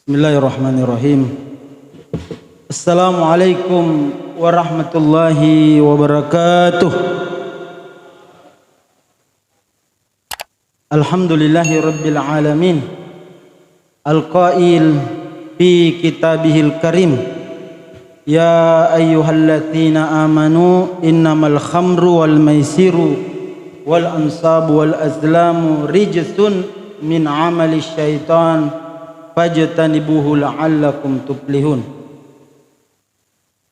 Bismillahirrahmanirrahim. Assalamualaikum warahmatullahi wabarakatuh. Alhamdulillahi rabbil alamin. Al-qail fi kitabihil karim. Ya ayyuhalladzina amanu innamal khamru wal maisiru wal ansabu wal azlamu rijsun min amali syaitan fajtanibuhu la'allakum tuflihun.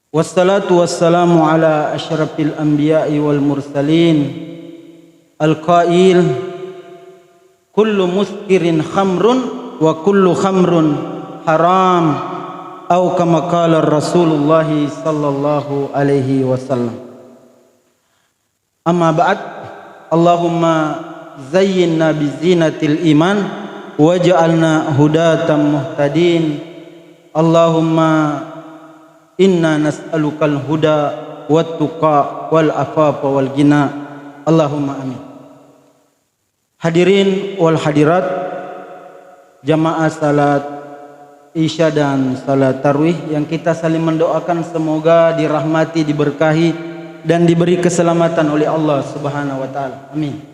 Wassalatu wassalamu ala asyrafil anbiya'i wal mursalin. Al-qail kullu muskirin khamrun wa kullu khamrun haram, atau kama qala Rasulullah sallallahu alaihi wasallam. Amma ba'd, Allahumma zayyinna bizinatil iman waj'alna hudatan muhtadin. Allahumma inna nas'alukal huda wat tuqa wal afafa wal ghina. Allahumma amin. Hadirin wal hadirat, jamaah salat Isya dan salat tarawih yang kita saling mendoakan semoga dirahmati, diberkahi dan diberi keselamatan oleh Allah Subhanahu wa taala. Amin.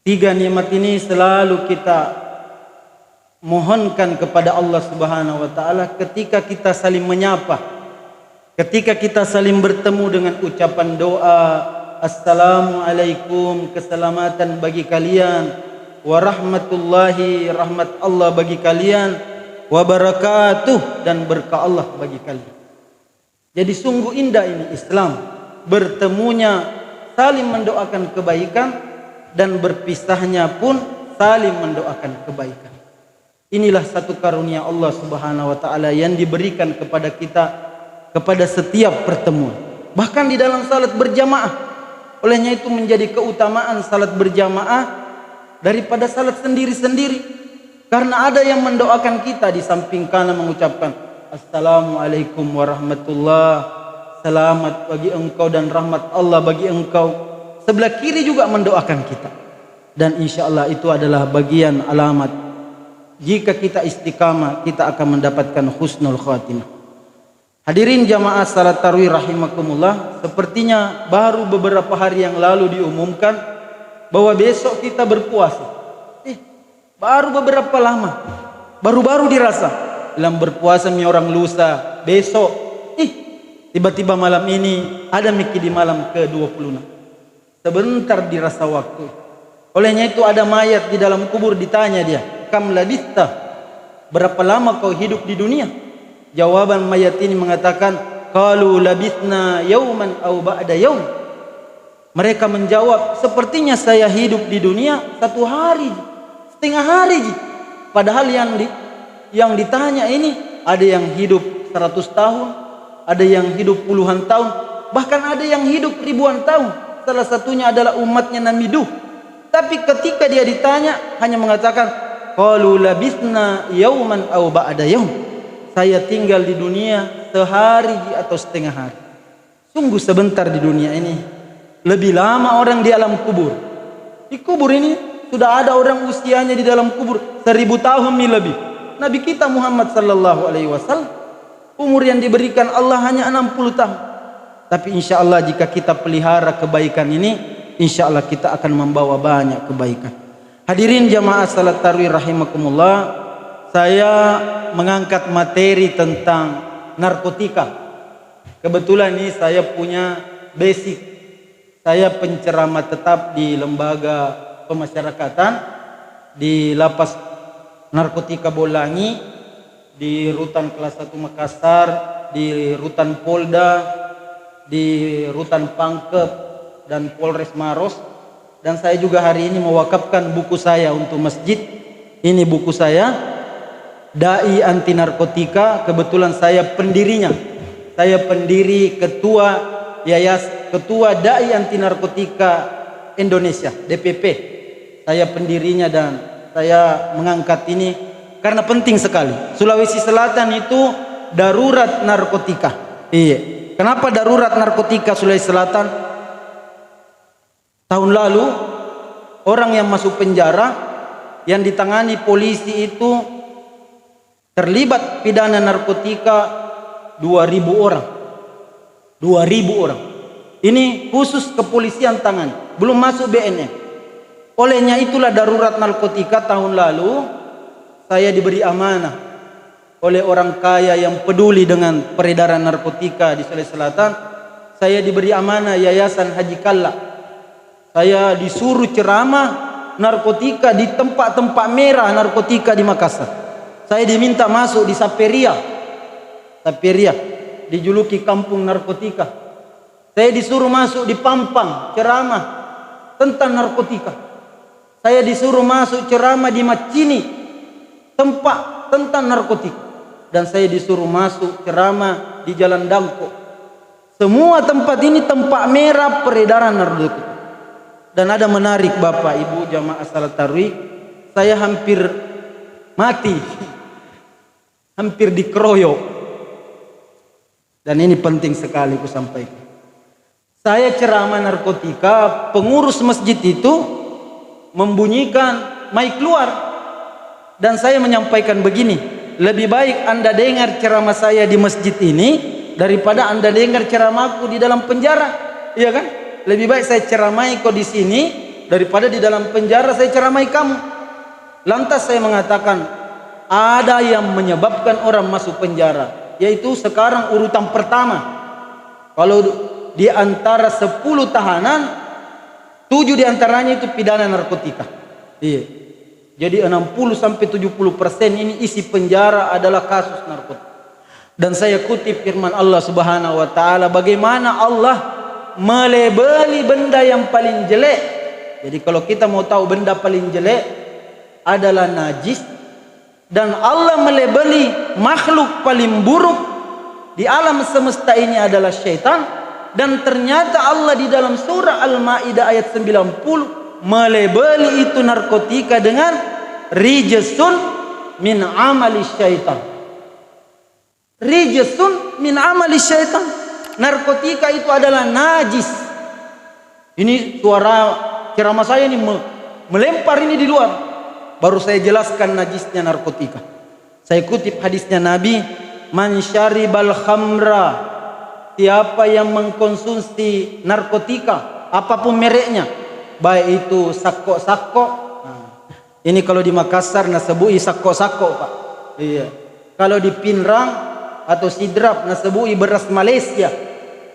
Tiga nikmat ini selalu kita mohonkan kepada Allah Subhanahu wa taala ketika kita saling menyapa, ketika kita saling bertemu dengan ucapan doa, Assalamualaikum, keselamatan bagi kalian, warahmatullahi, rahmat Allah bagi kalian, wabarakatuh, dan berkah Allah bagi kalian. Jadi sungguh indah ini Islam, bertemunya saling mendoakan kebaikan dan berpisahnya pun saling mendoakan kebaikan. Inilah satu karunia Allah Subhanahu wa taala yang diberikan kepada kita kepada setiap pertemuan. Bahkan di dalam salat berjamaah. Olehnya itu menjadi keutamaan salat berjamaah daripada salat sendiri-sendiri. Karena ada yang mendoakan kita di samping kanan mengucapkan Assalamualaikum warahmatullahi, selamat bagi engkau dan rahmat Allah bagi engkau. Sebelah kiri juga mendoakan kita. Dan insya Allah itu adalah bagian alamat jika kita istiqamah, kita akan mendapatkan husnul khatimah. Hadirin jamaah salat tarawih rahimakumullah, sepertinya baru beberapa hari yang lalu diumumkan bahwa besok kita berpuasa. Baru beberapa lama, baru-baru dirasa dalam berpuasa mi orang lusa, besok tiba-tiba malam ini ada miki di malam ke-26. Sebentar dirasa waktu. Olehnya itu ada mayat di dalam kubur, ditanya dia, kam labista, berapa lama kau hidup di dunia? Jawaban mayat ini mengatakan, qalu labithna yauman aw ba'da yaum. Mereka menjawab, sepertinya saya hidup di dunia 1 hari, setengah hari. Padahal yang ditanya ini ada yang hidup 100 tahun, ada yang hidup puluhan tahun, bahkan ada yang hidup ribuan tahun. Salah satunya adalah umatnya Nabi Nuh. Tapi ketika dia ditanya hanya mengatakan qalu labithna yauman aw ba'da yaum. Saya tinggal di dunia sehari atau setengah hari. Sungguh sebentar di dunia ini. Lebih lama orang di alam kubur. Di kubur ini sudah ada orang usianya di dalam kubur 1000 tahun lebih. Nabi kita Muhammad sallallahu alaihi wasallam umur yang diberikan Allah hanya 60 tahun. Tapi insya Allah jika kita pelihara kebaikan ini, insya Allah kita akan membawa banyak kebaikan. Hadirin jamaah salat tarawih rahimakumullah, saya mengangkat materi tentang narkotika. Kebetulan ini saya punya basic, saya penceramah tetap di lembaga pemasyarakatan, di lapas narkotika Bolangi, di rutan kelas 1 Makassar, di rutan Polda, di Rutan Pangkep dan Polres Maros. Dan saya juga hari ini mewakafkan buku saya untuk masjid. Ini buku saya, Dai Anti Narkotika. Kebetulan saya pendirinya. Saya pendiri ketua ketua Dai Anti Narkotika Indonesia, DPP. Saya pendirinya dan saya mengangkat ini karena penting sekali. Sulawesi Selatan itu darurat narkotika. Iya. Kenapa darurat narkotika Sulawesi Selatan? Tahun lalu orang yang masuk penjara yang ditangani polisi itu terlibat pidana narkotika 2.000 orang. 2.000 orang. Ini khusus kepolisian tangan, belum masuk BNN. Olehnya itulah darurat narkotika tahun lalu saya diberi amanah oleh orang kaya yang peduli dengan peredaran narkotika di Sulawesi Selatan. Saya diberi amanah Yayasan Haji Kalla. Saya disuruh ceramah narkotika di tempat-tempat merah narkotika di Makassar. Saya diminta masuk di Saperia, dijuluki kampung narkotika. Saya disuruh masuk di Pampang, ceramah tentang narkotika. Saya disuruh masuk ceramah di Macini, tempat tentang narkotika. Dan saya disuruh masuk ceramah di Jalan Dangko. Semua tempat ini tempat merah peredaran narkotika. Dan ada menarik Bapak Ibu jamaah salat tarawih, saya hampir mati. Hampir dikeroyok. Dan ini penting sekali ku sampaikan. Saya ceramah narkotika, pengurus masjid itu membunyikan mic keluar. Dan saya menyampaikan begini, lebih baik Anda dengar ceramah saya di masjid ini daripada Anda dengar ceramahku di dalam penjara. Iya kan? Lebih baik saya ceramai kau di sini daripada di dalam penjara saya ceramai kamu. Lantas saya mengatakan, ada yang menyebabkan orang masuk penjara, yaitu sekarang urutan pertama. Kalau di antara 10 tahanan, 7 diantaranya itu pidana narkotika. Iya. Jadi 60-70% ini isi penjara adalah kasus narkotika. Dan saya kutip firman Allah Subhanahu wa taala, bagaimana Allah melebeli benda yang paling jelek. Jadi kalau kita mau tahu benda paling jelek adalah najis, dan Allah melebeli makhluk paling buruk di alam semesta ini adalah syaitan. Dan ternyata Allah di dalam surah Al-Maidah ayat 90 melebeli itu narkotika dengan rijsun min amali syaitan. Rijsun min amali syaitan. Narkotika itu adalah najis. Ini suara ceramah saya ini melempar ini di luar. Baru saya jelaskan najisnya narkotika. Saya kutip hadisnya Nabi, man syaribal khamra, siapa yang mengkonsumsi narkotika apapun mereknya, baik itu sako-sako. Ini kalau di Makassar nasebui sako-sako Pak. Iya. Kalau di Pinrang atau Sidrap nasebui beras Malaysia.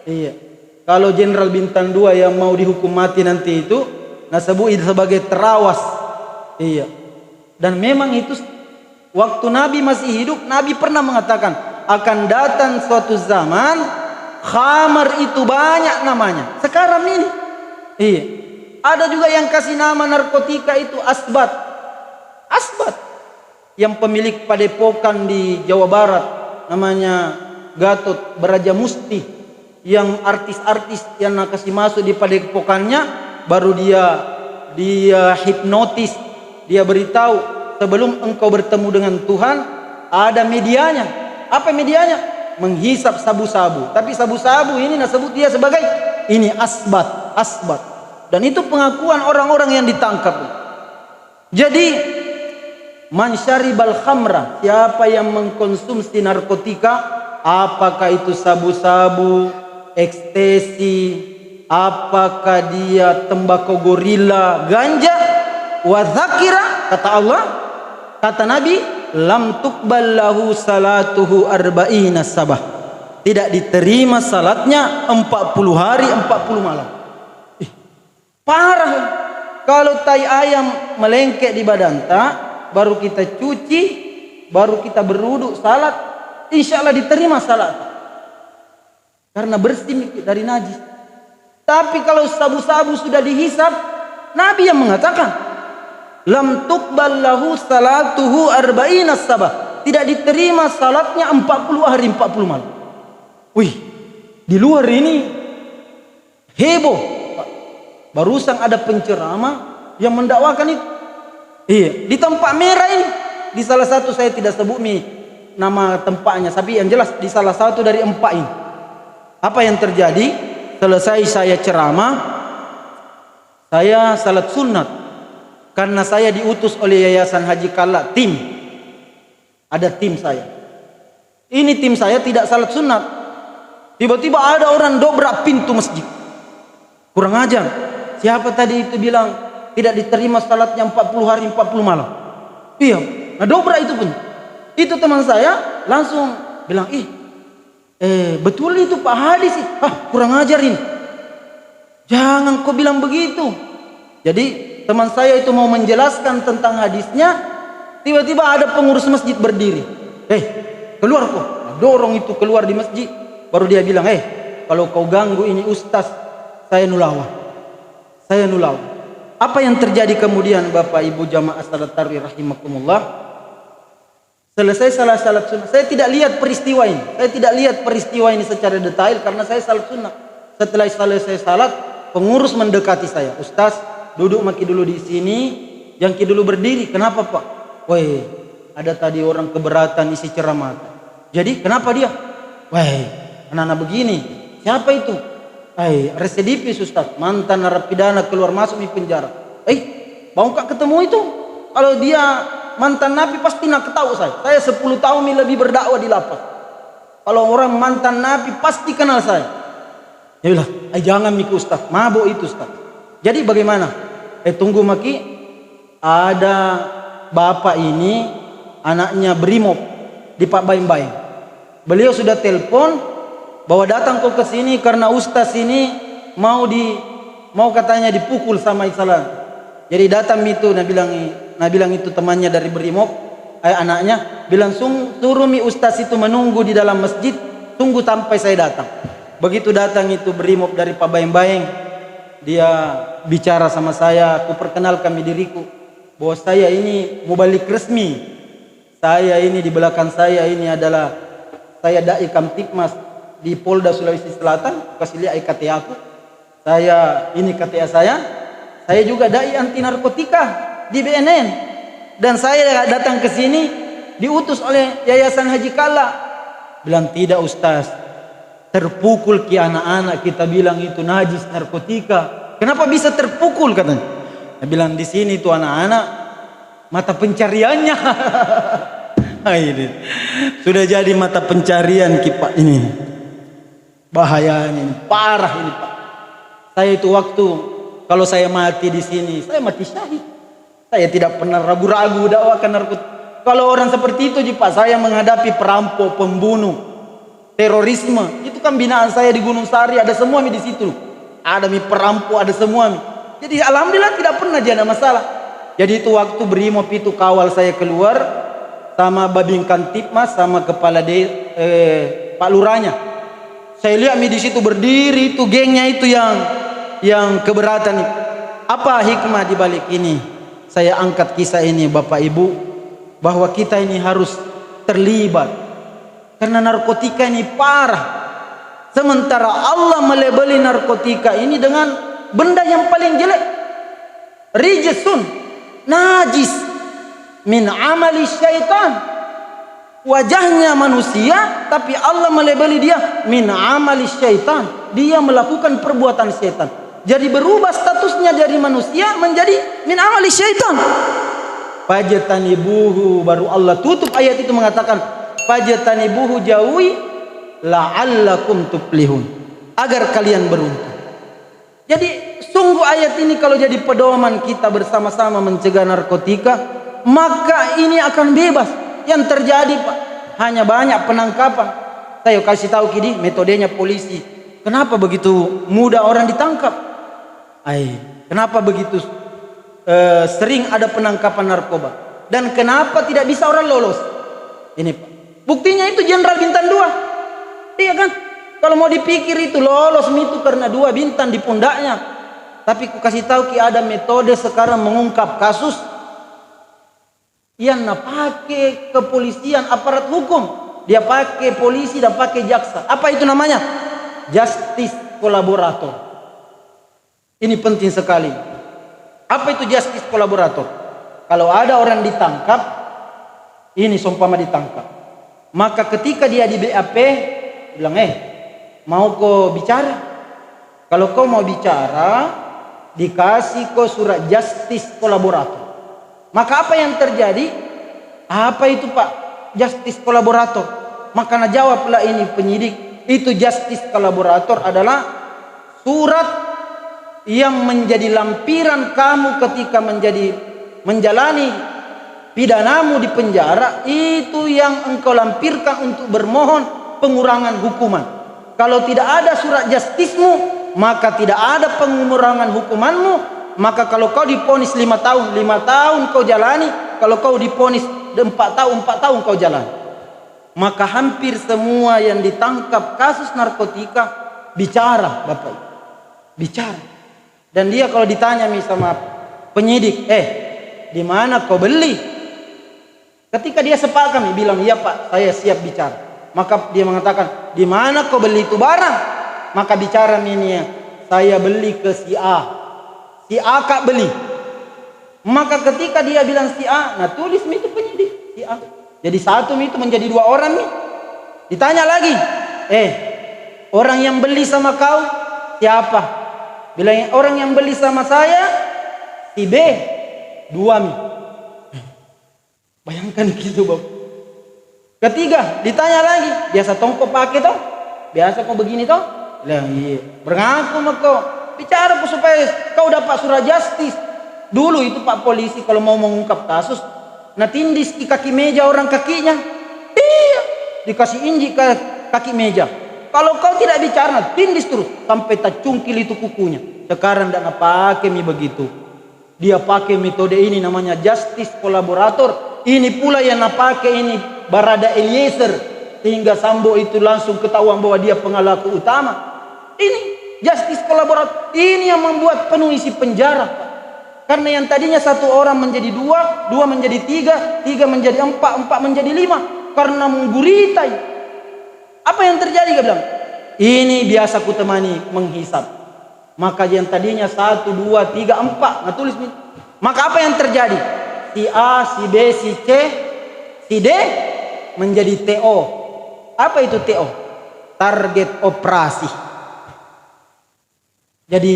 Iya. Kalau Jenderal Bintang 2 yang mau dihukum mati nanti itu nasebui sebagai terawas. Iya. Dan memang itu waktu Nabi masih hidup, Nabi pernah mengatakan akan datang suatu zaman khamar itu banyak namanya. Sekarang ini, iya, ada juga yang kasih nama narkotika itu asbat. Asbat. Yang pemilik padepokan di Jawa Barat namanya Gatot Brajamusti, yang artis-artis yang kasih masuk di padepokannya, baru dia hipnotis, dia beritahu sebelum engkau bertemu dengan Tuhan ada medianya. Apa medianya? Menghisap sabu-sabu. Tapi sabu-sabu ini sebut dia sebagai ini asbat. Dan itu pengakuan orang-orang yang ditangkap. Jadi man syaribal khamra, siapa yang mengkonsumsi narkotika, apakah itu sabu-sabu, ekstasi, apakah dia tembakau gorila, ganja, wa dzakira, kata Allah, kata Nabi, lam tuqbal lahu salatuhu arba'ina sabah, tidak diterima salatnya 40 hari 40 malam. Parah. Kalau tai ayam melengket di badan tak, baru kita cuci, baru kita berwudu salat, insya Allah diterima salat karena bersih dari najis. Tapi kalau sabu-sabu sudah dihisap, Nabi yang mengatakan lam tuqbal lahu salatuhu arba'ina sabah, tidak diterima salatnya 40 hari 40 malam. Wih, di luar ini heboh. Barusan ada penceramah yang mendakwakan itu. Iya, di tempat merah ini, di salah satu, saya tidak sebut nama tempatnya, tapi yang jelas di salah satu dari 4 ini. Apa yang terjadi? Selesai saya ceramah, saya salat sunat. Karena saya diutus oleh Yayasan Haji Kalla tim. ada tim saya. Ini tim saya tidak salat sunat. Tiba-tiba ada orang dobrak pintu masjid. Kurang ajar. Siapa tadi itu bilang tidak diterima salatnya 40 hari 40 malam? Iya, nah dobrak itu pun. Itu teman saya langsung bilang, betul itu Pak hadis. Kurang ajar ini. Jangan kau bilang begitu. Jadi teman saya itu mau menjelaskan tentang hadisnya, tiba-tiba ada pengurus masjid berdiri. Keluar kau. Nah, dorong itu keluar di masjid. Baru dia bilang, kalau kau ganggu ini ustaz, saya nulawa. Saya nulawa. Apa yang terjadi kemudian Bapak Ibu jamaah salat tarawih rahimakumullah? Selesai salat sunnah. Saya tidak lihat peristiwa ini. Saya tidak lihat peristiwa ini secara detail karena saya salat sunnah. Setelah selesai salat, pengurus mendekati saya. Ustaz, duduk maki dulu di sini, yang ki dulu berdiri. Kenapa Pak? Woi, ada tadi orang keberatan isi ceramah. Jadi kenapa dia? Woi, anak-anak begini. Siapa itu? Residivis Ustaz, mantan narapidana keluar masuk di penjara. Mau kak ketemu itu? Kalau dia mantan napi pasti nak ketahu saya. Saya 10 tahun lebih berdakwah di lapas. Kalau orang mantan napi pasti kenal saya. Dia bilang, jangan miki Ustaz, mabuk itu Ustaz. Jadi bagaimana? Tunggu maki, ada bapak ini anaknya brimob di Pak Baim-Baim. Beliau sudah telepon bahwa datang kau ke sini karena ustaz ini mau katanya dipukul sama Islam. Jadi datang itu, nah bilang itu temannya dari brimob, anaknya bilang suruh mi ustaz itu menunggu di dalam masjid, tunggu sampai saya datang. Begitu datang itu brimob dari Pak Baim-Baim, dia bicara sama saya, aku perkenalkan diriku bahwa saya ini mubalik resmi. Saya ini di belakang saya ini adalah saya dai Kamtipmas di Polda Sulawesi Selatan. Kasih lihat KTA aku. Ini KTA saya. Saya juga dai anti narkotika di BNN. Dan saya datang ke sini diutus oleh Yayasan Haji Kala. Bilang tidak Ustaz, terpukul ki anak-anak kita bilang itu najis narkotika. Kenapa bisa terpukul katanya? Dia bilang di sini tuh anak-anak mata pencariannya. Ini sudah jadi mata pencarian Pak ini. Bahayanya ini, parah ini Pak. Saya itu waktu kalau saya mati di sini, saya mati syahid. Saya tidak pernah ragu-ragu dakwakan narkotika. Kalau orang seperti itu Pak, saya menghadapi perampok, pembunuh, terorisme. Itu kan binaan saya di Gunung Sari, ada semua di situ. Ada perampok, ada semua. Jadi alhamdulillah tidak pernah ada masalah. Jadi itu waktu brimob itu kawal saya keluar sama Babin Kamtipmas sama kepala Pak Lurahnya. Saya lihat di situ berdiri itu gengnya itu yang keberatan. Apa hikmah di balik ini? Saya angkat kisah ini Bapak Ibu bahwa kita ini harus terlibat karena narkotika ini parah. Sementara Allah melabeli narkotika ini dengan benda yang paling jelek. Rijsun, najis min amali syaitan. Wajahnya manusia tapi Allah melabeli dia min amali syaitan. Dia melakukan perbuatan syaitan. Jadi berubah statusnya dari manusia menjadi min amali syaitan. Fajtanibuhu, baru Allah tutup ayat itu mengatakan fajtanibuhu, jauhi la'allakum tuflihun, agar kalian beruntung. Jadi sungguh ayat ini kalau jadi pedoman kita bersama-sama mencegah narkotika, maka ini akan bebas. Yang terjadi Pak, hanya banyak penangkapan. Saya kasih tahu kini metodenya polisi. Kenapa begitu mudah orang ditangkap? Kenapa begitu sering ada penangkapan narkoba? Dan kenapa tidak bisa orang lolos? Ini Pak, buktinya itu Jenderal Bintang 2. Iya kan? Kalau mau dipikir itu lolos itu karena 2 bintang di pundaknya. Tapi ku kasih tahu ki ada metode sekarang mengungkap kasus yang pakai kepolisian, aparat hukum. Dia pakai polisi dan pakai jaksa. Apa itu namanya? Justice kolaborator. Ini penting sekali. Apa itu justice kolaborator? Kalau ada orang ditangkap, ini seumpama ditangkap, maka ketika dia di BAP bilang, mau kau bicara? Kalau kau mau bicara, dikasih kau surat justice kolaborator. Maka apa yang terjadi? Apa itu Pak? justice kolaborator. Maka jawablah ini penyidik, itu justice kolaborator adalah surat yang menjadi lampiran kamu ketika menjalani pidanamu di penjara, itu yang engkau lampirkan untuk bermohon pengurangan hukuman. Kalau tidak ada surat justismu, maka tidak ada pengurangan hukumanmu. Maka kalau kau diponis 5 tahun, 5 tahun kau jalani. Kalau kau diponis 4 tahun, 4 tahun kau jalani. Maka hampir semua yang ditangkap kasus narkotika bicara, Bapak, bicara. Dan dia kalau ditanya sama penyidik, di mana kau beli? Ketika dia sepakat kami bilang, iya Pak, saya siap bicara. Maka dia mengatakan, di mana kau beli itu barang? Maka bicara ini, saya beli ke si A. Si A kak beli. Maka ketika dia bilang si A, nah tulis itu penyidik si A. Jadi satu itu menjadi 2 orang nih. Ditanya lagi, orang yang beli sama kau siapa? Bilang orang yang beli sama saya si B, 2 nih. Bayangkan gitu, Bapak. Ketiga, ditanya lagi, biasa tongkol pakai toh? Biasa kau begini toh? Bilang iya. Berngaku sama kau. Bicara supaya kau dapat surat justice. Dulu itu Pak polisi kalau mau mengungkap kasus, nah tindis di kaki meja orang kakinya. Iya, dikasih injik ke kaki meja. Kalau kau tidak bicara, tindis terus sampai tercungkil itu kukunya. Sekarang tidak pakai begitu. Dia pakai metode ini namanya justice kolaborator. Ini pula yang pakai ini Barada Eliezer, sehingga Sambo itu langsung ketahuan bahwa dia pengalaku utama. Ini justice kolaborator. Ini yang membuat penuh isi penjara, Pak. Karena yang tadinya 1 orang menjadi 2, 2 menjadi 3, 3 menjadi 4, 4 menjadi 5 karena mengguritai. Apa yang terjadi? Dia bilang, ini biasa ku temani menghisap. Maka yang tadinya 1, 2, 3, 4, nah tulis nih. Maka apa yang terjadi? Si A, si B, si C, si D menjadi TO. Apa itu TO? Target operasi. Jadi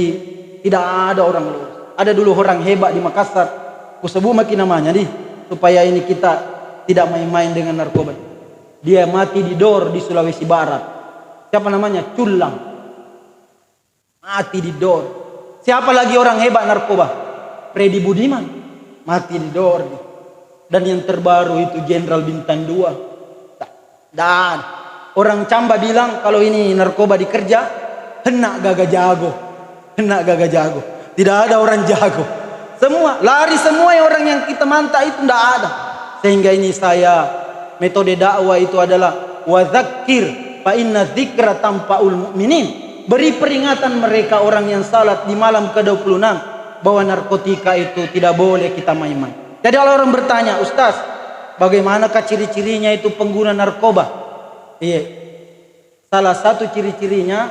tidak ada orang lulus. Ada dulu orang hebat di Makassar, ku sebut makin namanya nih, supaya ini kita tidak main-main dengan narkoba. Dia mati di Dor di Sulawesi Barat. Siapa namanya? Culang. Mati di Dor. Siapa lagi orang hebat narkoba? Freddy Budiman. Mati di Dor. Dan yang terbaru itu Jenderal Bintang 2. Dan orang Camba bilang kalau ini narkoba dikerja, hendak gagah jago. Hendak gagah jago. Tidak ada orang jago. Semua lari, semua yang orang yang kita mantap itu tidak ada. Sehingga ini saya metode dakwah itu adalah wadzakir fa inna dzikra tanfa'ul mu'minin. Beri peringatan mereka orang yang salat di malam ke-26 bahwa narkotika itu tidak boleh kita main-main. Jadi kalau orang bertanya, Ustaz, bagaimanakah ciri-cirinya itu pengguna narkoba? Iya. Salah satu ciri-cirinya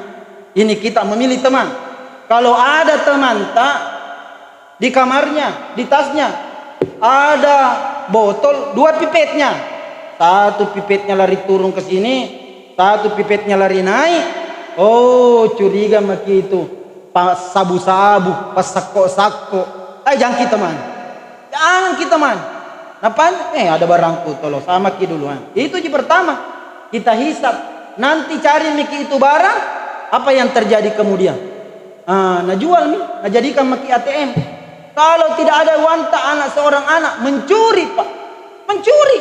ini kita memilih teman. Kalau ada teman tak di kamarnya, di tasnya ada botol 2 pipetnya. 1 pipetnya lari turun ke sini, 1 pipetnya lari naik. Oh, curiga maki itu pas sabu-sabu, pas sako-sako. Jangan kita man. Jangan kita man. Napa? Ada barangku tolong sama ki duluan. Itu yang pertama. Kita hisap. Nanti cari miki itu barang, apa yang terjadi kemudian? Nah jual nih, nah jadikan maki ATM. Kalau tidak ada wanta anak seorang anak mencuri, Pak, mencuri.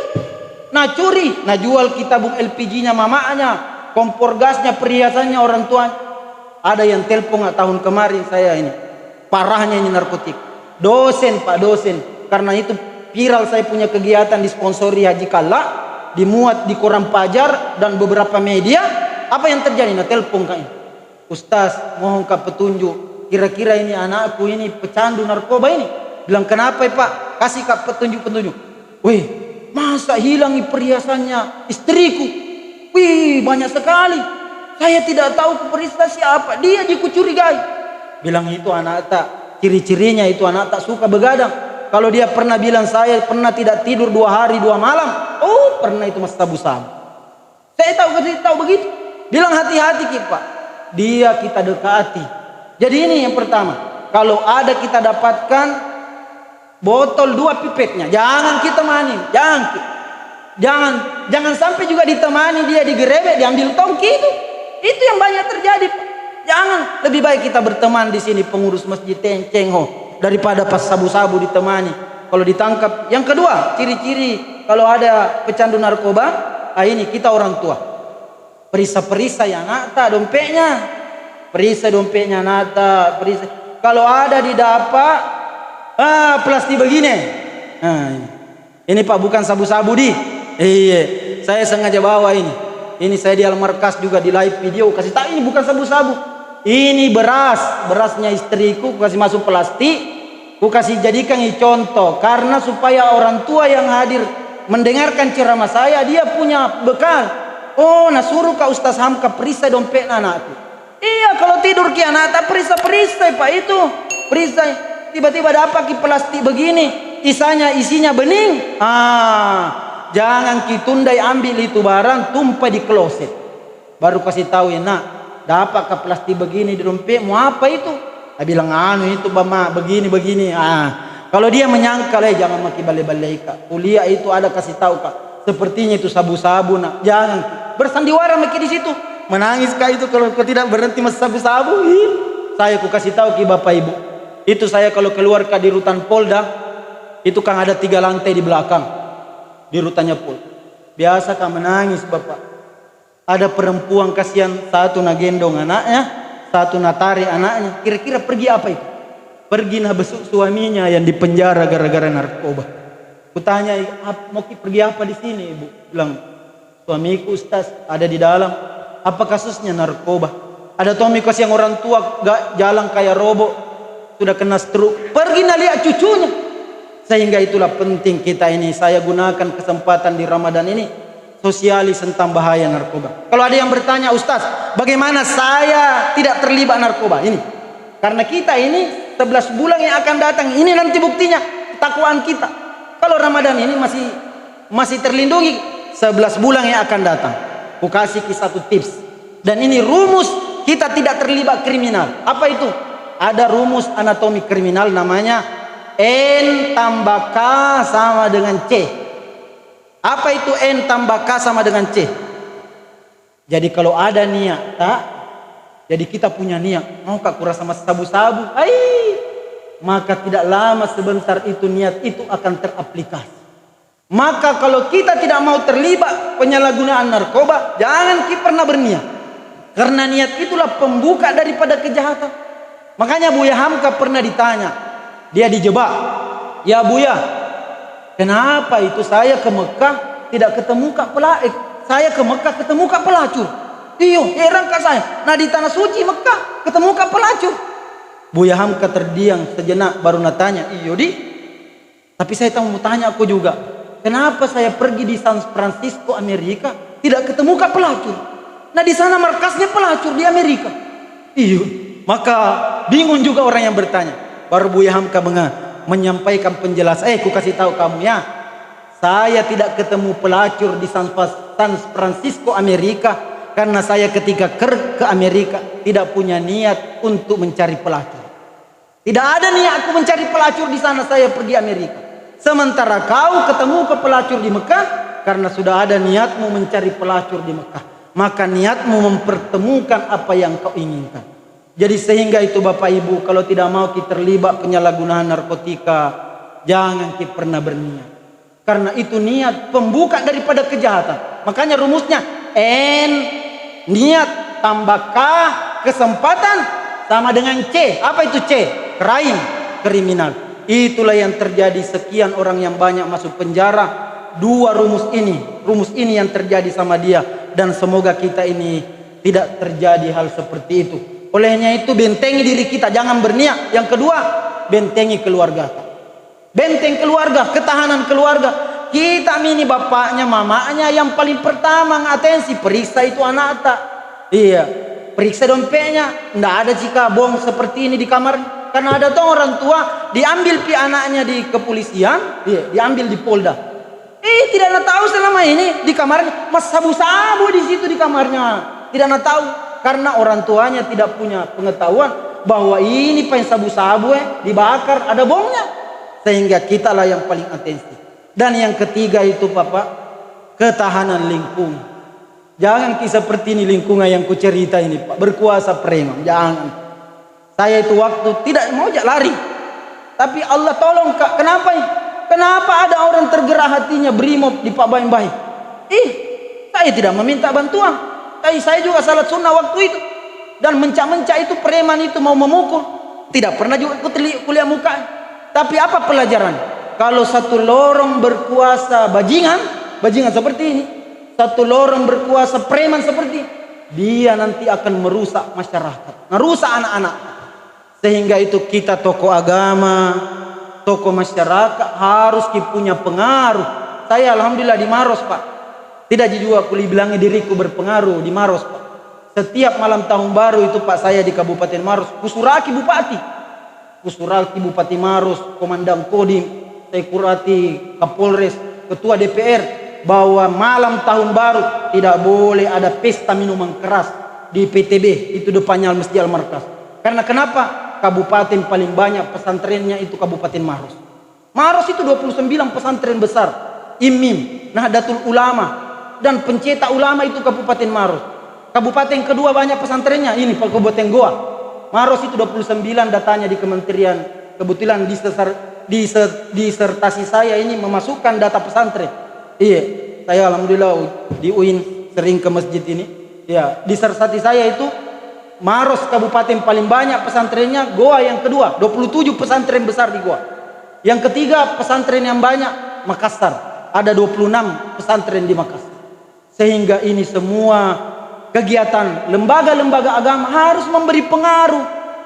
Nah curi, nah jual kita tabung LPG-nya mamanya, kompor gasnya, perhiasannya orang tua. Ada yang telepon tahun kemarin saya ini, parahnya ini narkotik. Dosen, Pak, dosen. Karena itu viral saya punya kegiatan disponsori Haji Kalla, dimuat di koran Fajar dan beberapa media. Apa yang terjadi? Nah telepon kak ini. Ustaz, mohon kak petunjuk. Kira-kira ini anakku ini pecandu narkoba ini. Bilang kenapa Pak? Kasih kak petunjuk-petunjuk. Wih, masa hilang perhiasannya istriku? Wih, banyak sekali. Saya tidak tahu perista siapa. Dia dikucurigai. Bilang itu anak tak. Ciri-cirinya itu anak tak suka begadang. Kalau dia pernah bilang saya pernah tidak tidur 2 hari 2 malam. Oh, pernah itu mas sabu-sabu. Saya tahu begitu. Bilang hati-hati Pak. Dia kita dekati. Jadi ini yang pertama. Kalau ada kita dapatkan botol 2 pipetnya, jangan kita manin, jangan. Jangan sampai juga ditemani dia digerebek, diambil tongki itu yang banyak terjadi, Pak. Jangan, lebih baik kita berteman di sini pengurus masjid cengho daripada pas sabu-sabu ditemani. Kalau ditangkap. Yang kedua, ciri-ciri kalau ada pecandu narkoba, ini kita orang tua. Perisa ya nata dompetnya. Perisa dompetnya nata, perisa. Kalau ada didapat, plastik begini. Ini Pak bukan sabu-sabu di. Iya, saya sengaja bawa ini. Ini saya di Al-Markas juga di live video kasih tahu ini bukan sabu-sabu. Ini berasnya istriku kasih masuk plastik, ku kasih jadikan ini contoh karena supaya orang tua yang hadir mendengarkan ceramah saya dia punya bekal. Oh, suruh Kak Ustaz Hamka perisa dompet anakku. Iya, kalau tidur ki anak tak perisa Pak itu. Perisa tiba-tiba dapat ki plastik begini, isinya bening. Jangan ki tundai ambil itu barang tumpah di kloset. Baru kasih tahu ya, nak, dapat ke plastik begini di dompet, mau apa itu? Dia bilang itu Mama begini. Kalau dia menyangkal jangan maki balai-balai Kak. Kuliah itu ada kasih tahu Kak. Sepertinya itu sabu-sabu nak. Jangan bersandiwara maki di situ. Menangis Kak itu kalau kau tidak berhenti mas sabu-sabu. Saya ku kasih tahu ki Bapak Ibu. Itu saya kalau keluar Kak di rutan Polda, itu kan ada 3 lantai di belakang. Di rutannya Polda. Biasa Kak menangis Bapak. Ada perempuan kasihan, satu nagendong anaknya, satu natari anaknya. Kira-kira pergi apa itu? Pergi besuk suaminya yang dipenjara gara-gara narkoba. Kutanya, mau pergi apa di sini Ibu? Bilang, suamiku Ustaz ada di dalam. Apa kasusnya narkoba? Ada Tomikos yang orang tua gak jalan kayak robot, sudah kena stroke. Pergi lihat cucunya. Sehingga itulah penting kita ini. Saya gunakan kesempatan di Ramadan ini sosialis tentang bahaya narkoba. Kalau ada yang bertanya, Ustaz, bagaimana saya tidak terlibat narkoba? Ini karena kita ini 11 bulan yang akan datang. Ini nanti buktinya ketakwaan kita. Kalau Ramadan ini masih terlindungi 11 bulan yang akan datang. Aku kasih satu tips. Dan ini rumus kita tidak terlibat kriminal. Apa itu? Ada rumus anatomi kriminal namanya N tambah K sama dengan C. Apa itu N tambah K sama dengan C? Jadi kalau ada niat tak, jadi kita punya niat, mau Kak kurang sama sabu-sabu, maka tidak lama sebentar itu niat itu akan teraplikasi. Maka kalau kita tidak mau terlibat penyalahgunaan narkoba, jangan kita pernah berniat. Karena niat itulah pembuka daripada kejahatan. Makanya Buya Hamka pernah ditanya, dia dijebak. Ya Buya, kenapa itu saya ke Mekah tidak ketemu Kak pelacur? Saya ke Mekah ketemu Kak pelacur. Iyo, heran Kak saya. Nah di tanah suci Mekah ketemu Kak pelacur. Buya Hamka terdiam sejenak baru natanya, iyo di. Tapi saya tahu mau tanya aku juga, kenapa saya pergi di San Francisco Amerika tidak ketemu Kak pelacur? Nah di sana markasnya pelacur di Amerika. Iyo, maka bingung juga orang yang bertanya. Baru Buya Hamka menyampaikan penjelasan. Aku kasih tahu kamu ya, saya tidak ketemu pelacur di San Francisco Amerika karena saya ketika ke Amerika tidak punya niat untuk mencari pelacur. Tidak ada niat aku mencari pelacur di sana, saya pergi Amerika. Sementara kau ketemu ke pelacur di Mekah karena sudah ada niatmu mencari pelacur di Mekah. Maka niatmu mempertemukan apa yang kau inginkan. Jadi sehingga itu Bapak Ibu, kalau tidak mau kita terlibat penyalahgunaan narkotika, jangan kita pernah berniat. Karena itu niat pembuka daripada kejahatan. Makanya rumusnya N niat tambah K kesempatan sama dengan C. Apa itu C? Crime, kriminal. Itulah yang terjadi, sekian orang yang banyak masuk penjara. Dua rumus ini yang terjadi sama dia. Dan semoga kita ini tidak terjadi hal seperti itu. Olehnya itu bentengi diri kita, jangan berniat. Yang kedua, bentengi keluarga. Benteng keluarga, ketahanan keluarga. Kita ini bapaknya, mamanya yang paling pertama ngatensi, periksa itu anak tak. Iya, periksa dompetnya. Nggak ada jika bong seperti ini di kamar. Karena ada tuh orang tua diambil pi anaknya di kepolisian, diambil di Polda. Tidak nak tahu selama ini di kamarnya mas sabu-sabu di situ di kamarnya. Tidak nak tahu karena orang tuanya tidak punya pengetahuan bahwa ini paling sabu-sabu dibakar ada bomnya. Sehingga kitalah yang paling atensi. Dan yang ketiga itu Bapak, ketahanan lingkungan. Jangan kisah seperti ini lingkungan yang kucerita ini Pak, berkuasa preman, jangan. Saya itu waktu tidak mau lari, tapi Allah tolong Kak. Kenapa ini? Kenapa ada orang tergerak hatinya brimob di Pak Baim-Baim? Saya tidak meminta bantuan, tapi saya juga salat sunnah waktu itu. Dan mencak-mencak itu preman itu mau memukul. Tidak pernah juga kuliah muka. Tapi apa pelajaran? Kalau satu lorong berkuasa bajingan seperti ini, satu lorong berkuasa preman seperti ini, dia nanti akan merusak masyarakat, merusak anak-anak. Sehingga itu kita tokoh agama, tokoh masyarakat harus punya pengaruh. Saya alhamdulillah di Maros Pak, tidak juga kuli bilangi diriku berpengaruh di Maros Pak. Setiap malam tahun baru itu Pak, saya di Kabupaten Maros kusuraki Bupati Maros, Komandan Kodim, saya kurati Kapolres, Ketua DPR, bahwa malam tahun baru tidak boleh ada pesta minuman keras di PTB, itu depannya Masjid Al-Markas. Karena kenapa? Kabupaten paling banyak pesantrennya itu Kabupaten Maros. Maros itu 29 pesantren besar, IMIM, Nahdlatul Ulama, dan pencetak ulama itu Kabupaten Maros. Kabupaten kedua banyak pesantrennya ini Kabupaten Goa. Maros itu 29 datanya di kementerian. Kebetulan disertasi saya ini memasukkan data pesantren. Iya, saya alhamdulillah di UIN sering ke masjid ini. Ya, disertasi saya itu Maros kabupaten paling banyak pesantrennya, Goa yang kedua, 27 pesantren besar di Goa. Yang ketiga pesantren yang banyak Makassar, ada 26 pesantren di Makassar. Sehingga ini semua kegiatan lembaga-lembaga agama harus memberi pengaruh.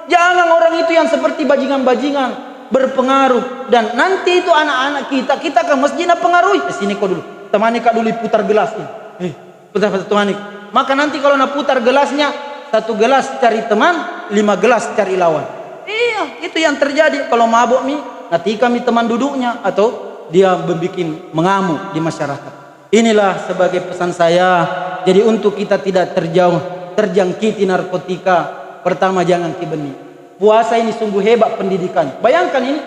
Jangan orang itu yang seperti bajingan-bajingan berpengaruh, dan nanti itu anak-anak kita ke masjid pengaruhi. Sini kau dulu, temani kak dulu putar gelas ini. Putar temani. Maka nanti kalau nak putar gelasnya, 1 gelas cari teman, 5 gelas cari lawan. Iya, itu yang terjadi kalau mabuk nanti kami teman duduknya atau dia membuat mengamuk di masyarakat. Inilah sebagai pesan saya. Jadi untuk kita tidak terjangkiti narkotika, pertama jangan kibeni. Puasa ini sungguh hebat pendidikan. Bayangkan ini,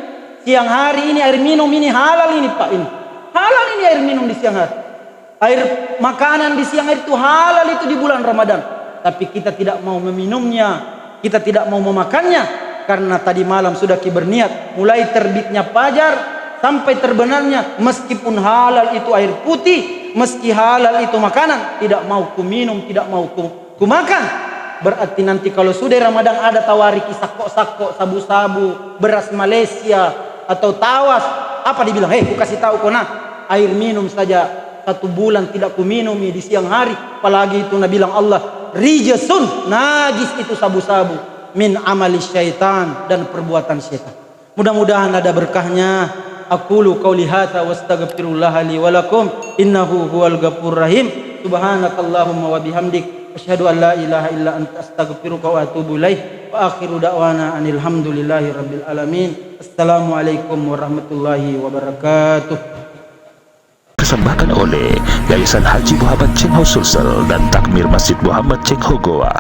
siang hari ini air minum ini halal ini Pak ini. Halal ini air minum di siang hari. Air makanan di siang hari itu halal itu di bulan Ramadan. Tapi kita tidak mau meminumnya, kita tidak mau memakannya, karena tadi malam sudah berniat mulai terbitnya fajar sampai terbenamnya, meskipun halal itu air putih, meski halal itu makanan, tidak mau ku minum, tidak mau ku makan. Berarti nanti kalau sudah Ramadan ada tawariki sakok-sakok, sabu-sabu, beras Malaysia atau tawas, apa dibilang? Ku kasih tahu kau air minum saja 1 bulan tidak ku minum di siang hari, apalagi itu Nabi bilang Allah rijasun, najis itu sabu-sabu, min amali syaitan, dan perbuatan syaitan. Mudah-mudahan ada berkahnya. Aqulu qauli hadza wastaghfirullah li wa lakum innahu huwal ghafurur rahim. Subhanakallahumma wa bihamdik asyhadu an la ilaha illa anta astaghfiruka wa atubu ilaik. Wa akhiru da'wana anil hamdulillahi rabbil alamin. Assalamualaikum warahmatullahi wabarakatuh. Persembahkan oleh Yayasan Haji Muhammad Cengho Sulsel dan Takmir Masjid Muhammad Cengho Goa.